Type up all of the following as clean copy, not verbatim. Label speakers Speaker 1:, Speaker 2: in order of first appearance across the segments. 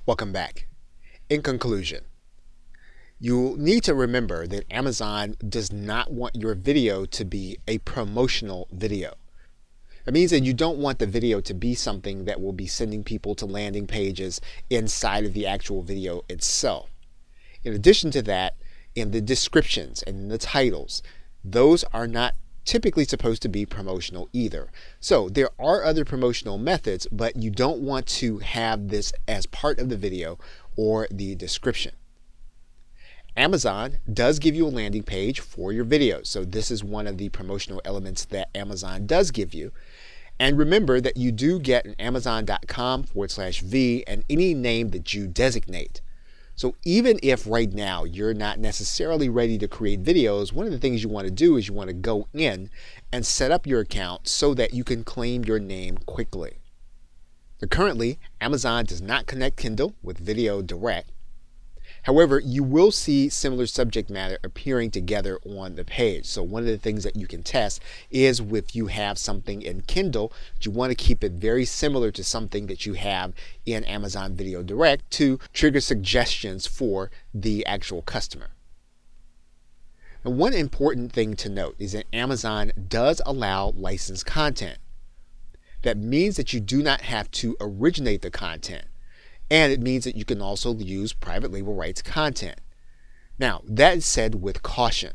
Speaker 1: Welcome back. In conclusion, you need to remember that Amazon does not want your video to be a promotional video. It means that you don't want the video to be something that will be sending people to landing pages inside of the actual video itself. In addition to that, in the descriptions and in the titles, those are not typically supposed to be promotional either. So there are other promotional methods, but you don't want to have this as part of the video or the description. Amazon does give you a landing page for your videos. So this is one of the promotional elements that Amazon does give you. And remember that you do get an amazon.com/V and any name that you designate. So even if right now you're not necessarily ready to create videos, one of the things you want to do is you want to go in and set up your account so that you can claim your name quickly. So currently, Amazon does not connect Kindle with Video Direct. However, you will see similar subject matter appearing together on the page. So one of the things that you can test is if you have something in Kindle, you want to keep it very similar to something that you have in Amazon Video Direct to trigger suggestions for the actual customer. Now, one important thing to note is that Amazon does allow licensed content. That means that you do not have to originate the content. And it means that you can also use private label rights content. Now, that is said with caution.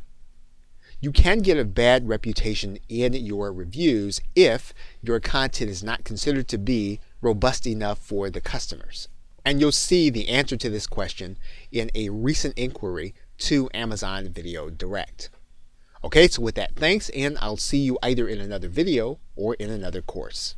Speaker 1: You can get a bad reputation in your reviews if your content is not considered to be robust enough for the customers. And you'll see the answer to this question in a recent inquiry to Amazon Video Direct. Okay, so with that, thanks, and I'll see you either in another video or in another course.